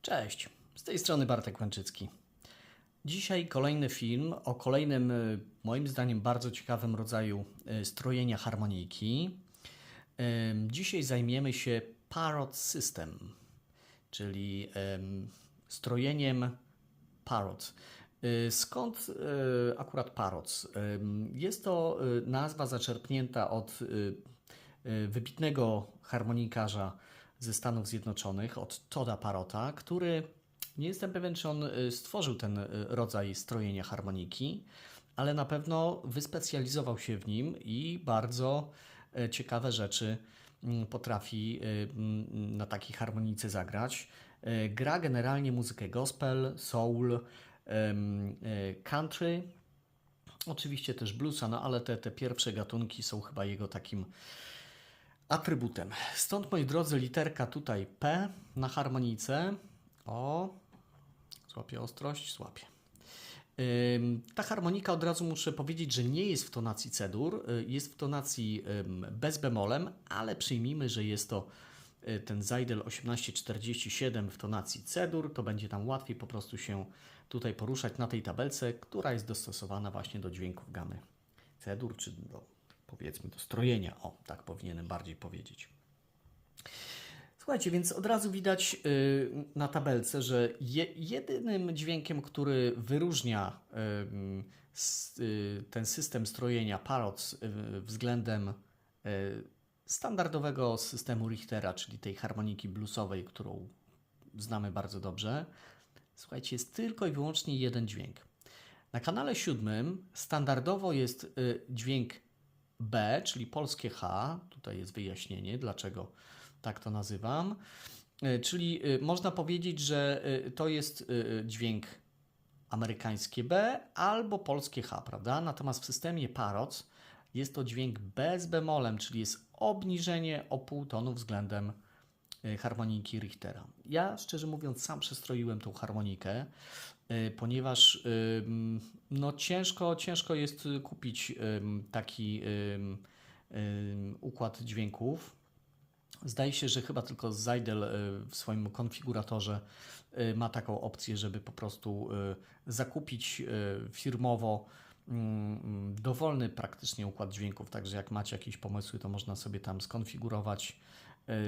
Cześć, z tej strony Bartek Łęczycki. Dzisiaj kolejny film o kolejnym, moim zdaniem, bardzo ciekawym rodzaju strojenia harmonijki. Dzisiaj zajmiemy się Parrot System, czyli strojeniem Parrot. Skąd akurat Parrots? Jest to nazwa zaczerpnięta od wybitnego harmonikarza ze Stanów Zjednoczonych, od Todda Parrotta, który, nie jestem pewien, czy on stworzył ten rodzaj strojenia harmoniki, ale na pewno wyspecjalizował się w nim i bardzo ciekawe rzeczy potrafi na takiej harmonice zagrać. Gra generalnie muzykę gospel, soul, country, oczywiście też bluesa, no ale te pierwsze gatunki są chyba jego takim atrybutem. Stąd, moi drodzy, literka tutaj P na harmonice. O, złapię ostrość, złapię. Ta harmonika, od razu muszę powiedzieć, że nie jest w tonacji C-dur, jest w tonacji bez bemolem, ale przyjmijmy, że jest to ten Zajdel 1847 w tonacji C-dur, to będzie tam łatwiej po prostu się tutaj poruszać na tej tabelce, która jest dostosowana właśnie do dźwięków gamy C-dur, czy do, powiedzmy, do strojenia. O, tak powinienem bardziej powiedzieć. Słuchajcie, więc od razu widać na tabelce, że jedynym dźwiękiem, który wyróżnia ten system strojenia Parrots względem standardowego systemu Richtera, czyli tej harmoniki bluesowej, którą znamy bardzo dobrze, słuchajcie, jest tylko i wyłącznie jeden dźwięk. Na kanale 7 standardowo jest dźwięk B, czyli polskie H. Tutaj jest wyjaśnienie, dlaczego tak to nazywam. Czyli można powiedzieć, że to jest dźwięk amerykańskie B albo polskie H, prawda? Natomiast w systemie Parrots jest to dźwięk B z bemolem, czyli jest obniżenie o pół tonu względem harmoniki Richtera. Ja, szczerze mówiąc, sam przestroiłem tą harmonikę, ponieważ no ciężko jest kupić taki układ dźwięków. Zdaje się, że chyba tylko Zajdel w swoim konfiguratorze ma taką opcję, żeby po prostu zakupić firmowo dowolny praktycznie układ dźwięków. Także jak macie jakieś pomysły, to można sobie tam skonfigurować,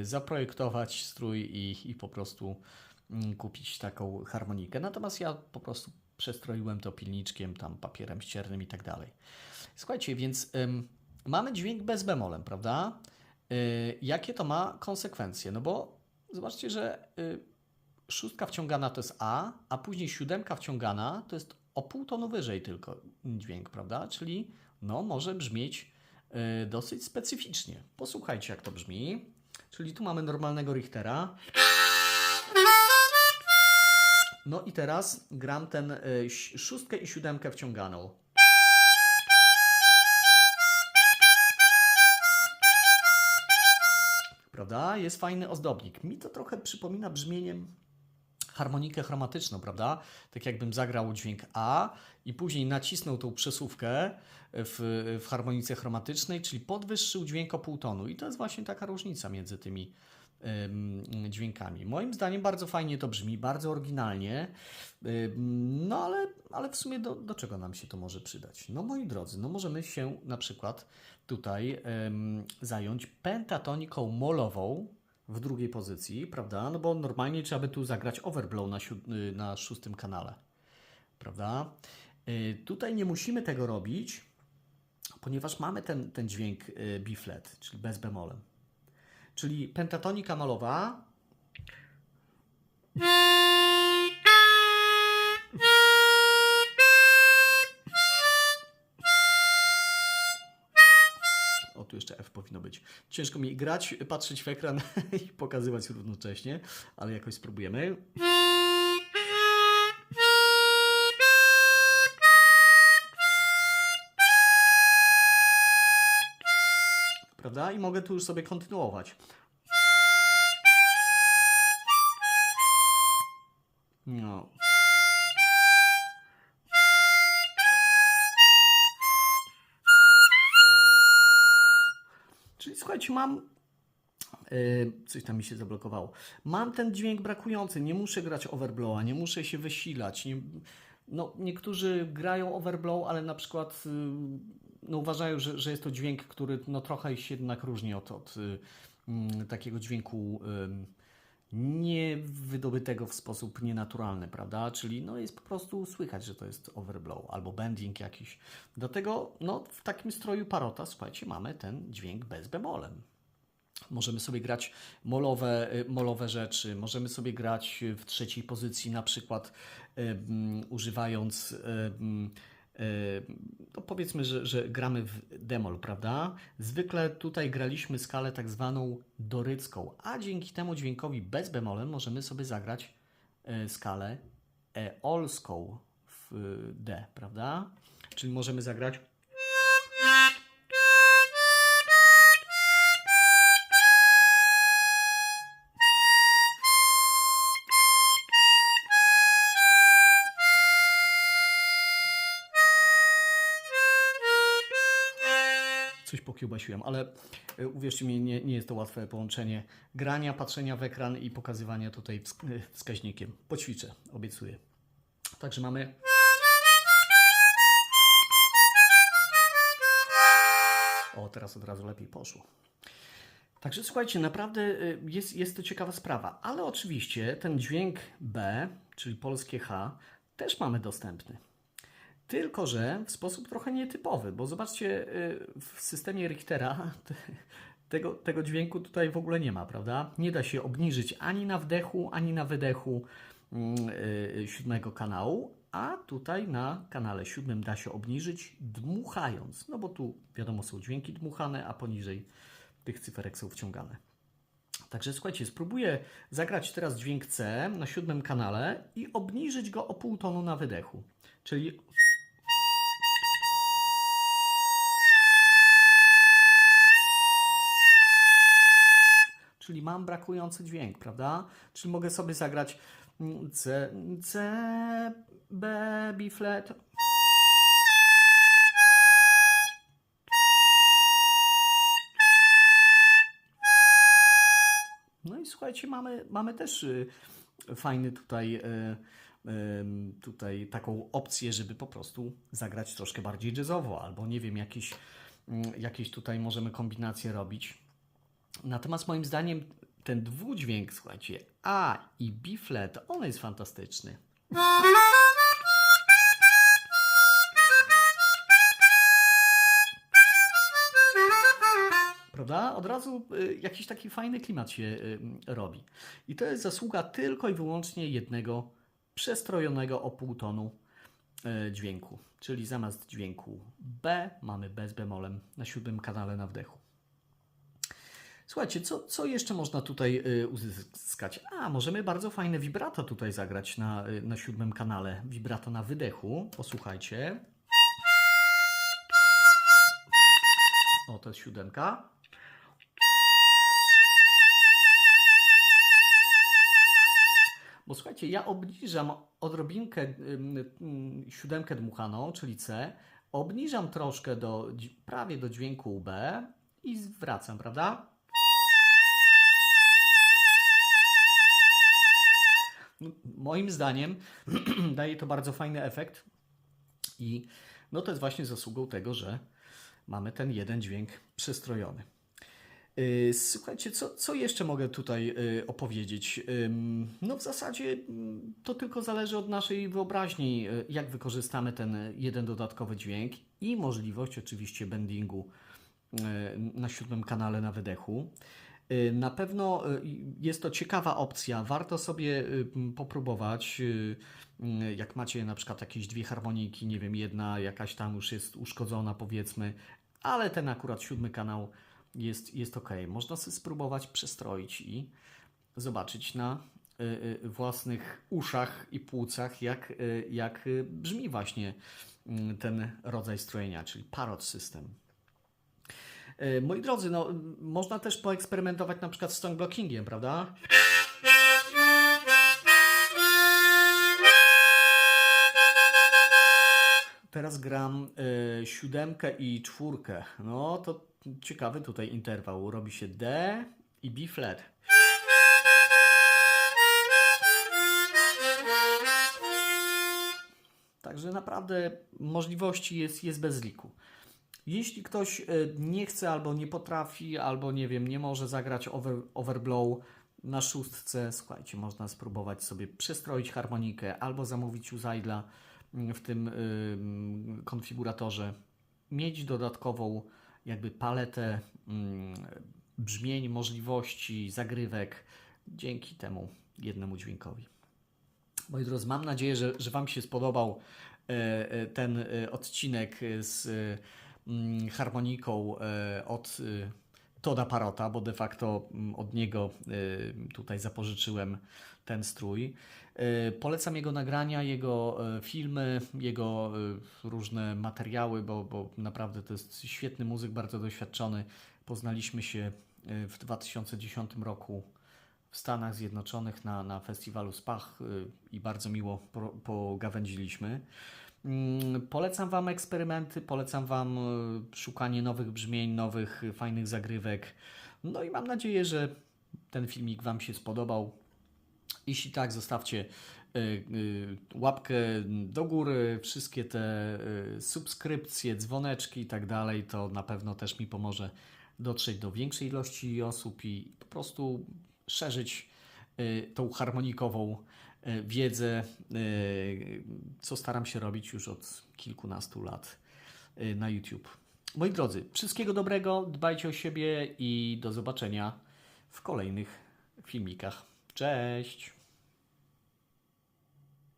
zaprojektować strój i po prostu kupić taką harmonikę. Natomiast ja po prostu przestroiłem to pilniczkiem, tam papierem ściernym i tak dalej. Słuchajcie, więc mamy dźwięk bez bemolem, prawda? Jakie to ma konsekwencje? No bo zobaczcie, że szóstka wciągana to jest a później siódemka wciągana to jest o pół tonu wyżej tylko dźwięk, prawda? Czyli no, może brzmieć dosyć specyficznie. Posłuchajcie, jak to brzmi. Czyli tu mamy normalnego Richtera. No i teraz gram ten szóstkę i siódemkę wciąganą. Prawda? Jest fajny ozdobnik. Mi to trochę przypomina brzmieniem harmonikę chromatyczną, prawda? Tak jakbym zagrał dźwięk A i później nacisnął tą przesuwkę w harmonice chromatycznej, czyli podwyższył dźwięk o pół tonu. I to jest właśnie taka różnica między tymi dźwiękami. Moim zdaniem bardzo fajnie to brzmi, bardzo oryginalnie, no ale w sumie do czego nam się to może przydać? No moi drodzy, no możemy się na przykład tutaj zająć pentatoniką molową w drugiej pozycji, prawda? No bo normalnie trzeba by tu zagrać overblow na szóstym kanale, prawda? Tutaj nie musimy tego robić, ponieważ mamy ten dźwięk B-flat, czyli bez bemolem. Czyli pentatonika molowa. O, tu jeszcze F powinno być. Ciężko mi grać, patrzeć w ekran i pokazywać równocześnie, ale jakoś spróbujemy. Prawda? I mogę tu już sobie kontynuować. No. Czyli słuchajcie, mam Coś tam mi się zablokowało. Mam ten dźwięk brakujący, nie muszę grać overblowa, nie muszę się wysilać. No, niektórzy grają overblow, ale na przykład no, uważają, że jest to dźwięk, który no, trochę się jednak różni od takiego dźwięku nie wydobytego w sposób nienaturalny, prawda? Czyli no, jest po prostu słychać, że to jest overblow albo bending jakiś. Dlatego no, w takim stroju Parrota, słuchajcie, mamy ten dźwięk bez bemolem. Możemy sobie grać molowe rzeczy, możemy sobie grać w trzeciej pozycji, na przykład używając, no powiedzmy, że gramy w demol, prawda? Zwykle tutaj graliśmy skalę tak zwaną dorycką, a dzięki temu dźwiękowi bez bemolem możemy sobie zagrać skalę eolską w D, prawda? Czyli możemy zagrać coś pokiełbasiłem, ale uwierzcie mi, nie jest to łatwe połączenie grania, patrzenia w ekran i pokazywania tutaj wskaźnikiem. Poćwiczę, obiecuję. Także mamy... O, teraz od razu lepiej poszło. Także słuchajcie, naprawdę jest to ciekawa sprawa, ale oczywiście ten dźwięk B, czyli polskie H, też mamy dostępny. Tylko że w sposób trochę nietypowy, bo zobaczcie, w systemie Richtera tego dźwięku tutaj w ogóle nie ma, prawda? Nie da się obniżyć ani na wdechu, ani na wydechu 7 kanału, a tutaj na kanale 7 da się obniżyć dmuchając, no bo tu wiadomo są dźwięki dmuchane, a poniżej tych cyferek są wciągane. Także słuchajcie, spróbuję zagrać teraz dźwięk C na 7 kanale i obniżyć go o pół tonu na wydechu. Czyli mam brakujący dźwięk, prawda? Czyli mogę sobie zagrać C, B, B flat. No i słuchajcie, mamy też fajny tutaj taką opcję, żeby po prostu zagrać troszkę bardziej jazzowo, albo nie wiem, jakieś tutaj możemy kombinacje robić. Natomiast moim zdaniem ten dwudźwięk, słuchajcie, A i B flat, on jest fantastyczny. Prawda? Od razu jakiś taki fajny klimat się robi. I to jest zasługa tylko i wyłącznie jednego przestrojonego o pół tonu dźwięku. Czyli zamiast dźwięku B mamy B z bemolem na 7 kanale na wdechu. Słuchajcie, co jeszcze można tutaj uzyskać? A, możemy bardzo fajne vibrato tutaj zagrać na 7 kanale. Vibrato na wydechu. Posłuchajcie. O, to jest 7. Bo słuchajcie, ja obniżam odrobinkę 7 dmuchaną, czyli C. Obniżam troszkę prawie do dźwięku B i wracam, prawda? Moim zdaniem daje to bardzo fajny efekt i no to jest właśnie zasługą tego, że mamy ten jeden dźwięk przestrojony. Słuchajcie, co jeszcze mogę tutaj opowiedzieć? No w zasadzie to tylko zależy od naszej wyobraźni, jak wykorzystamy ten jeden dodatkowy dźwięk i możliwość oczywiście bendingu na 7 kanale na wydechu. Na pewno jest to ciekawa opcja, warto sobie popróbować, jak macie na przykład jakieś dwie harmoniki, nie wiem, jedna jakaś tam już jest uszkodzona powiedzmy, ale ten akurat 7 kanał jest ok. Można sobie spróbować przestroić i zobaczyć na własnych uszach i płucach, jak brzmi właśnie ten rodzaj strojenia, czyli Parrot System. Moi drodzy, no, można też poeksperymentować na przykład z tone blockingiem, prawda? Teraz gram 7 i 4. No to ciekawy tutaj interwał. Robi się D i B flat. Także naprawdę możliwości jest bez liku. Jeśli ktoś nie chce, albo nie potrafi, albo nie wiem, nie może zagrać overblow na szóstce, słuchajcie, można spróbować sobie przestroić harmonikę, albo zamówić u Zajdla w tym konfiguratorze, mieć dodatkową jakby paletę brzmień, możliwości, zagrywek dzięki temu jednemu dźwiękowi. Moi drodzy, mam nadzieję, że Wam się spodobał ten odcinek z harmoniką od Toda Parrota, bo de facto od niego tutaj zapożyczyłem ten strój. Polecam jego nagrania, jego filmy, jego różne materiały, bo naprawdę to jest świetny muzyk, bardzo doświadczony. Poznaliśmy się w 2010 roku w Stanach Zjednoczonych na festiwalu Spach i bardzo miło pogawędziliśmy. Polecam Wam eksperymenty, polecam Wam szukanie nowych brzmień, nowych, fajnych zagrywek. No i mam nadzieję, że ten filmik Wam się spodobał. Jeśli tak, zostawcie łapkę do góry, wszystkie te subskrypcje, dzwoneczki i tak dalej. To na pewno też mi pomoże dotrzeć do większej ilości osób i po prostu szerzyć tą harmonikową wiedzę, co staram się robić już od kilkunastu lat na YouTube. Moi drodzy, wszystkiego dobrego, dbajcie o siebie i do zobaczenia w kolejnych filmikach. Cześć!